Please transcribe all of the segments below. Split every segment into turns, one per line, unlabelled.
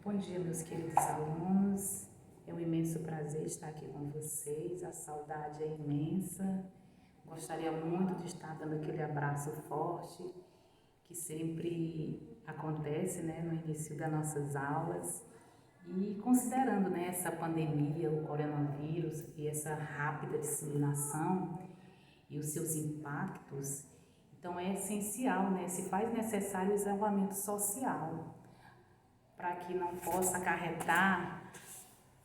Bom dia, meus queridos alunos. É um imenso prazer estar aqui com vocês. A saudade é imensa. Gostaria muito de estar dando aquele abraço forte que sempre acontece, no início das nossas aulas. E considerando, essa pandemia, o coronavírus e essa rápida disseminação e os seus impactos, então é essencial, se faz necessário o isolamento social para que não possa acarretar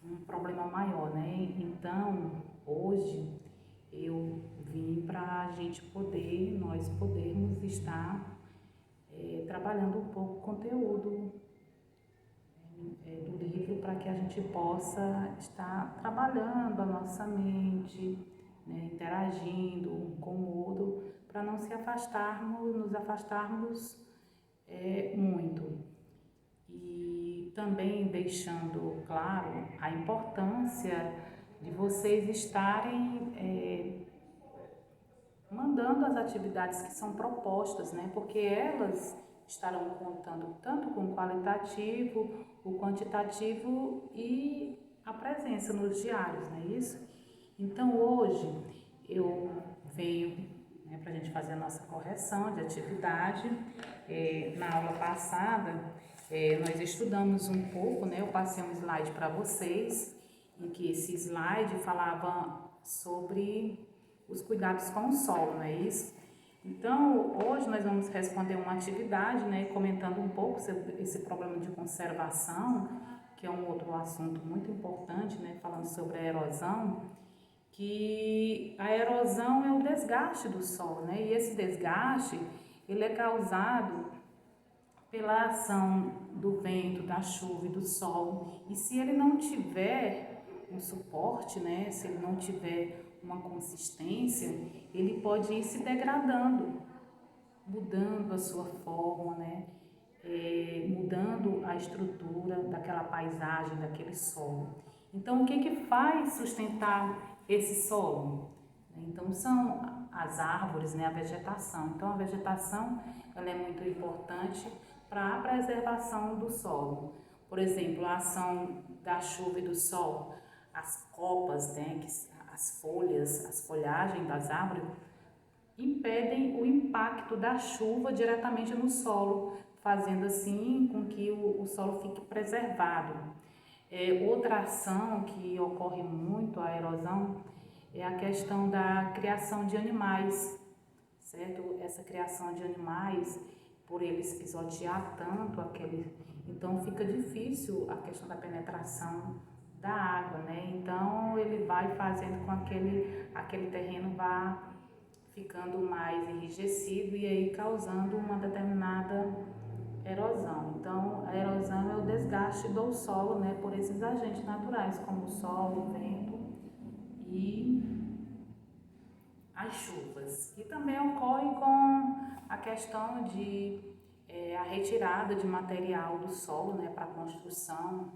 um problema maior, Então, hoje eu vim para a gente poder, nós podermos estar trabalhando um pouco o conteúdo do livro para que a gente possa estar trabalhando a nossa mente, interagindo um com o outro, para não se afastarmos, nos afastarmos muito. E também deixando claro a importância de vocês estarem mandando as atividades que são propostas, porque elas estarão contando tanto com o qualitativo, o quantitativo e a presença nos diários, não é isso? Então hoje eu venho para a gente fazer a nossa correção de atividade. Na aula passada nós estudamos um pouco, eu passei um slide para vocês, em que esse slide falava sobre os cuidados com o solo, não é isso? Então, hoje nós vamos responder uma atividade, comentando um pouco sobre esse problema de conservação, que é um outro assunto muito importante, falando sobre a erosão, que a erosão é o desgaste do solo, e esse desgaste, ele é causado pela ação do vento, da chuva e do sol, e se ele não tiver um suporte, se ele não tiver uma consistência, ele pode ir se degradando, mudando a sua forma, mudando a estrutura daquela paisagem, daquele solo. Então, o que faz sustentar esse solo? Então, são as árvores, a vegetação. Então, a vegetação ela é muito importante para a preservação do solo. Por exemplo, a ação da chuva e do sol, as copas, as folhas, as folhagens das árvores impedem o impacto da chuva diretamente no solo, fazendo assim com que o solo fique preservado. Outra ação que ocorre muito, a erosão, é a questão da criação de animais, certo? Essa criação de animais, por eles pisotear tanto então fica difícil a questão da penetração da água, Então ele vai fazendo com aquele terreno vá ficando mais enrijecido e aí causando uma determinada erosão. Então a erosão é o desgaste do solo, por esses agentes naturais, como o sol, o vento e as chuvas. E também ocorre com a questão de a retirada de material do solo, para a construção,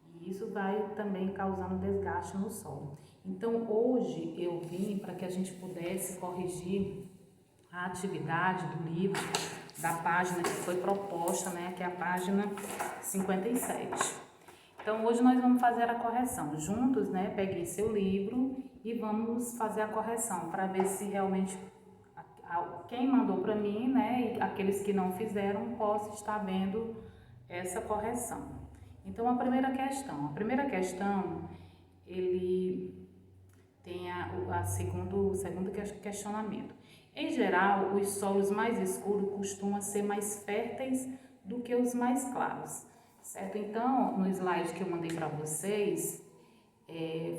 e isso vai também causando desgaste no solo. Então hoje eu vim para que a gente pudesse corrigir a atividade do livro, da página que foi proposta, que é a página 57. Então hoje nós vamos fazer a correção juntos, peguei seu livro e vamos fazer a correção para ver se realmente quem mandou para mim, e aqueles que não fizeram possam estar vendo essa correção. Então a primeira questão, ele tem o segundo questionamento. Em geral, os solos mais escuros costumam ser mais férteis do que os mais claros, certo? Então, no slide que eu mandei para vocês,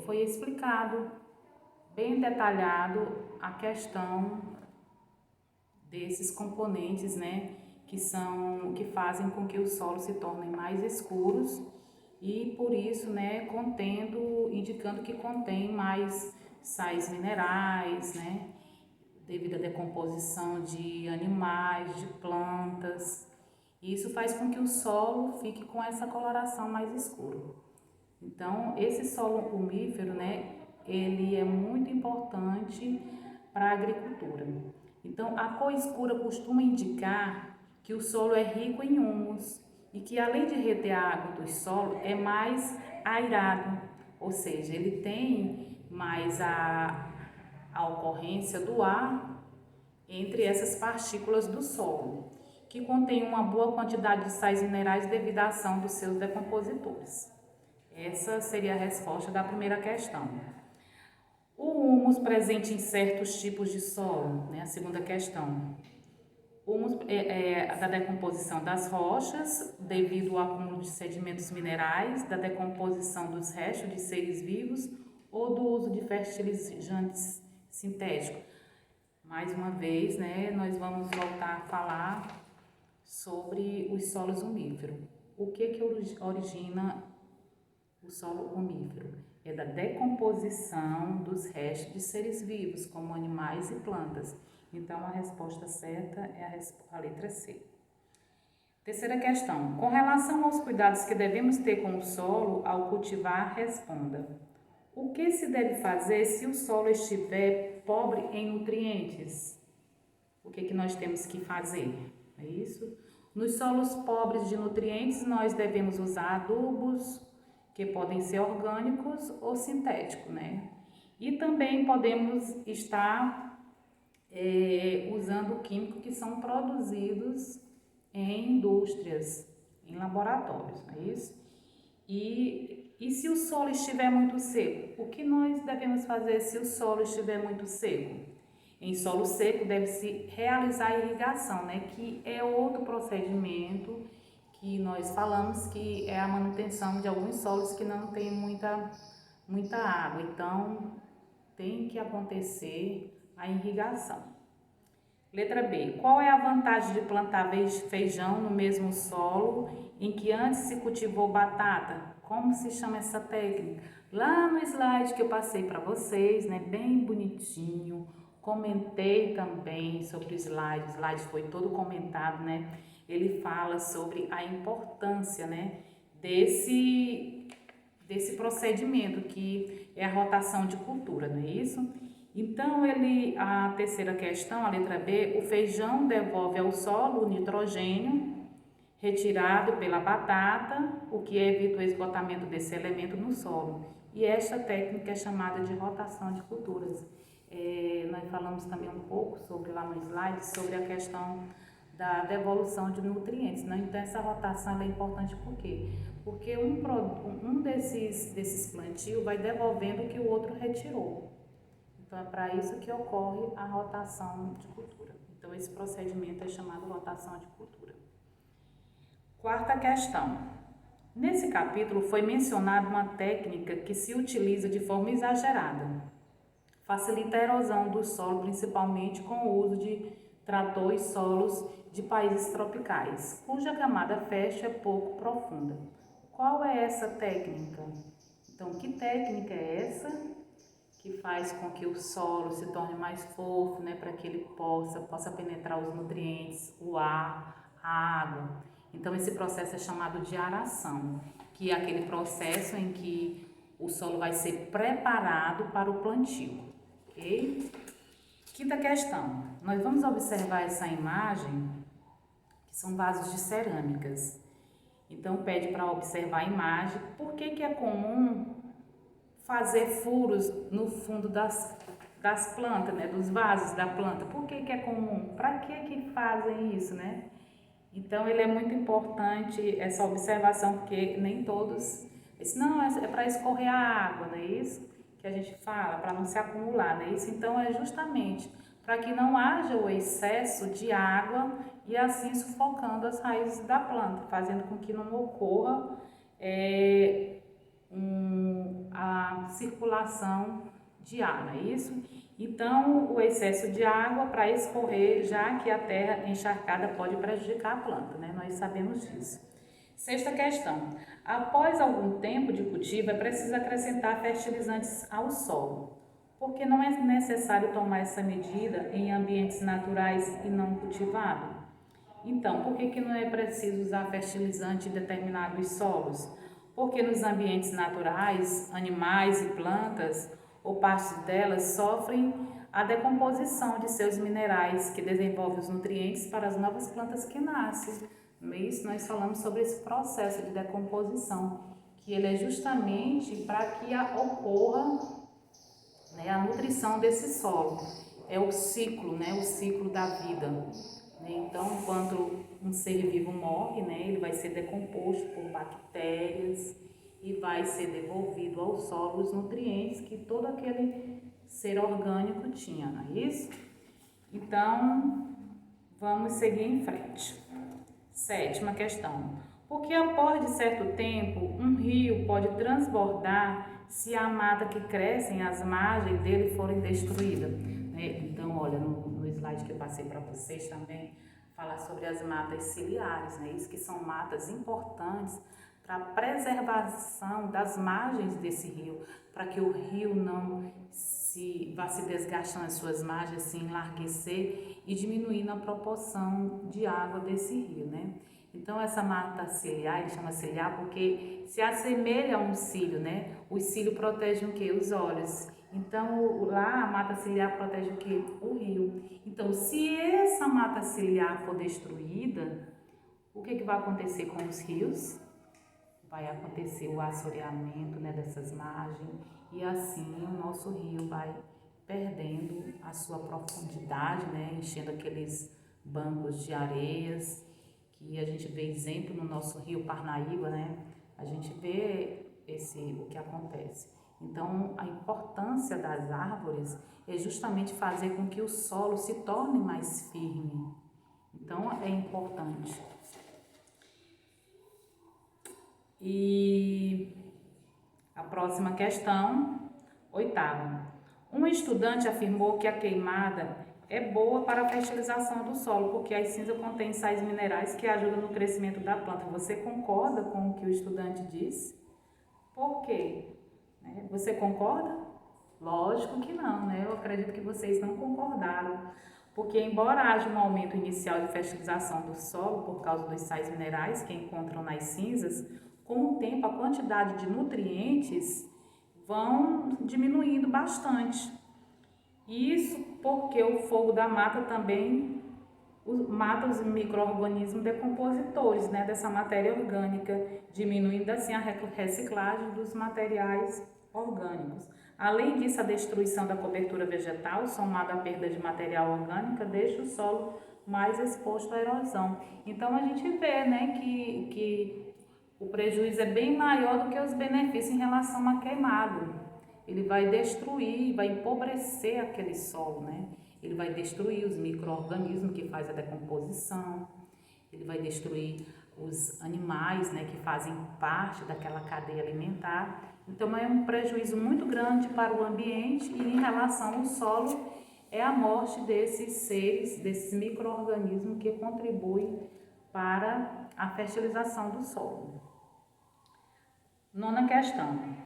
foi explicado, bem detalhado, a questão desses componentes, que fazem com que os solos se tornem mais escuros e por isso, indicando que contém mais sais minerais, devido à decomposição de animais, de plantas. E isso faz com que o solo fique com essa coloração mais escura. Então, esse solo umífero, ele é muito importante para a agricultura. Então, a cor escura costuma indicar que o solo é rico em humus e que além de reter a água do solo, é mais airado, ou seja, ele tem mais a ocorrência do ar entre essas partículas do solo, que contém uma boa quantidade de sais minerais devido à ação dos seus decompositores. Essa seria a resposta da primeira questão. O humus presente em certos tipos de solo, né? A segunda questão. O humus é da decomposição das rochas, devido ao acúmulo de sedimentos minerais, da decomposição dos restos de seres vivos ou do uso de fertilizantes sintéticos. Mais uma vez, né, nós vamos voltar a falar sobre os solos umíferos. O que origina o solo umífero? É da decomposição dos restos de seres vivos, como animais e plantas. Então, a resposta certa é a letra C. Terceira questão. Com relação aos cuidados que devemos ter com o solo ao cultivar, responda. O que se deve fazer se o solo estiver pobre em nutrientes? O que nós temos que fazer? É isso? Nos solos pobres de nutrientes, nós devemos usar adubos, que podem ser orgânicos ou sintéticos, né? E também podemos estar usando químicos que são produzidos em indústrias, em laboratórios, não é isso? E se o solo estiver muito seco? O que nós devemos fazer se o solo estiver muito seco? Em solo seco deve-se realizar a irrigação, né? Que é outro procedimento que nós falamos que é a manutenção de alguns solos que não tem muita água. Então, tem que acontecer a irrigação. Letra B. Qual é a vantagem de plantar feijão no mesmo solo em que antes se cultivou batata? Como se chama essa técnica? Lá no slide que eu passei para vocês, né, bem bonitinho, comentei também sobre o slide foi todo comentado, né? Ele fala sobre a importância, né, desse procedimento que é a rotação de cultura, não é isso? Então, a terceira questão, a letra B, o feijão devolve ao solo o nitrogênio retirado pela batata, o que evita o esgotamento desse elemento no solo. E esta técnica é chamada de rotação de culturas. Nós falamos também um pouco sobre lá no slide, sobre a questão da devolução de nutrientes, né? Então, essa rotação é importante por quê? Porque um desses plantios vai devolvendo o que o outro retirou. Então, é para isso que ocorre a rotação de cultura. Então, esse procedimento é chamado rotação de cultura. Quarta questão. Nesse capítulo foi mencionada uma técnica que se utiliza de forma exagerada. Facilita a erosão do solo, principalmente com o uso de tratores solos de países tropicais, cuja camada fértil é pouco profunda. Qual é essa técnica? Então, que técnica é essa que faz com que o solo se torne mais fofo, né, para que ele possa penetrar os nutrientes, o ar, a água? Então, esse processo é chamado de aração, que é aquele processo em que o solo vai ser preparado para o plantio, ok? Quinta questão, nós vamos observar essa imagem, que são vasos de cerâmicas. Então, pede para observar a imagem. Por que é comum fazer furos no fundo das plantas, né, dos vasos da planta? Por que é comum? Para que fazem isso, né? Então, ele é muito importante essa observação, porque nem todos... Não, é para escorrer a água, não é isso que a gente fala? Para não se acumular, não é isso? Então, é justamente para que não haja o excesso de água e assim sufocando as raízes da planta, fazendo com que não ocorra a circulação de ar, não é isso? Então, o excesso de água para escorrer, já que a terra encharcada pode prejudicar a planta, né? Nós sabemos disso. Sexta questão. Após algum tempo de cultivo, é preciso acrescentar fertilizantes ao solo, porque não é necessário tomar essa medida em ambientes naturais e não cultivados. Então, por que não é preciso usar fertilizante em determinados solos? Porque nos ambientes naturais, animais e plantas, ou partes delas, sofrem a decomposição de seus minerais, que desenvolvem os nutrientes para as novas plantas que nascem. mês nós falamos sobre esse processo de decomposição, que ele é justamente para que ocorra, né, a nutrição desse solo. É o ciclo, né, o ciclo da vida. Né? Então, quando um ser vivo morre, né, ele vai ser decomposto por bactérias e vai ser devolvido ao solo os nutrientes que todo aquele ser orgânico tinha, não é isso? Então, vamos seguir em frente. 7ª questão. Por que após de certo tempo um rio pode transbordar se a mata que cresce às margens dele forem destruída? Então, olha, no slide que eu passei para vocês também, falar sobre as matas ciliares, né? Isso que são matas importantes para a preservação das margens desse rio, para que o rio não vá se desgastando as suas margens, se enlarguecer e diminuindo a proporção de água desse rio, né? Então, essa mata ciliar, ele chama ciliar porque se assemelha a um cílio, né? O cílio protege o quê? Os olhos. Então, lá a mata ciliar protege o quê? O rio. Então, se essa mata ciliar for destruída, o que vai acontecer com os rios? Vai acontecer o assoreamento, né, dessas margens e assim o nosso rio vai perdendo a sua profundidade, né, enchendo aqueles bancos de areias que a gente vê exemplo no nosso rio Parnaíba, né? A gente vê o que acontece. Então, a importância das árvores é justamente fazer com que o solo se torne mais firme. Então, é importante. E a próxima questão, 8ª. Um estudante afirmou que a queimada é boa para a fertilização do solo, porque as cinzas contêm sais minerais que ajudam no crescimento da planta. Você concorda com o que o estudante disse? Por quê? Você concorda? Lógico que não, né? Eu acredito que vocês não concordaram. Porque embora haja um aumento inicial de fertilização do solo por causa dos sais minerais que encontram nas cinzas, com o tempo a quantidade de nutrientes vão diminuindo bastante. Isso porque o fogo da mata também mata os micro-organismos decompositores, né, dessa matéria orgânica, diminuindo assim a reciclagem dos materiais orgânicos. Além disso, a destruição da cobertura vegetal, somada à perda de material orgânico, deixa o solo mais exposto à erosão. Então, a gente vê, né, que o prejuízo é bem maior do que os benefícios em relação à queimado. Ele vai destruir, vai empobrecer aquele solo, né? Ele vai destruir os micro-organismos que fazem a decomposição, ele vai destruir os animais, né, que fazem parte daquela cadeia alimentar. Então, é um prejuízo muito grande para o ambiente e em relação ao solo é a morte desses seres, desses micro-organismos que contribuem para a fertilização do solo. 9ª questão.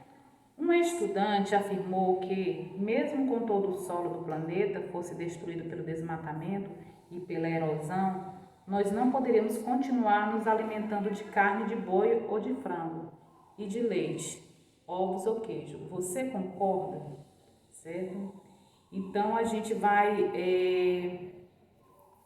Um estudante afirmou que, mesmo com todo o solo do planeta fosse destruído pelo desmatamento e pela erosão, nós não poderíamos continuar nos alimentando de carne de boi ou de frango e de leite, ovos ou queijo. Você concorda? Certo? Então, a gente vai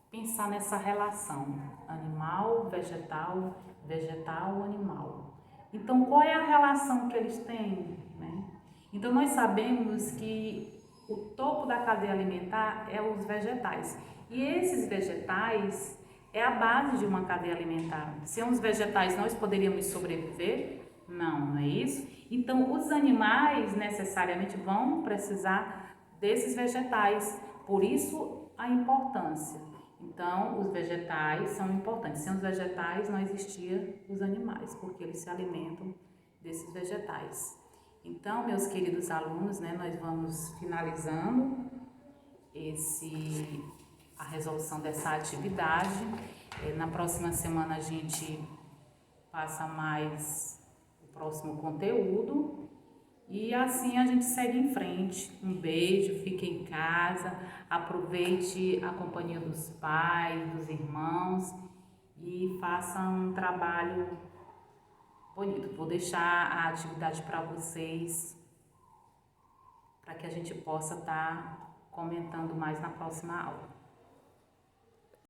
pensar nessa relação animal, vegetal, vegetal, animal. Então, qual é a relação que eles têm? Né? Então, nós sabemos que o topo da cadeia alimentar é os vegetais. E esses vegetais é a base de uma cadeia alimentar. Sem os vegetais nós poderíamos sobreviver? Não, não é isso? Então, os animais necessariamente vão precisar desses vegetais. Por isso, a importância. Então, os vegetais são importantes. Sem os vegetais não existiam os animais, porque eles se alimentam desses vegetais. Então, meus queridos alunos, né, nós vamos finalizando a resolução dessa atividade. Na próxima semana a gente passa mais o próximo conteúdo e assim a gente segue em frente. Um beijo, fique em casa, aproveite a companhia dos pais, dos irmãos e faça um trabalho bonito. Vou deixar a atividade para vocês, para que a gente possa estar comentando mais na próxima aula.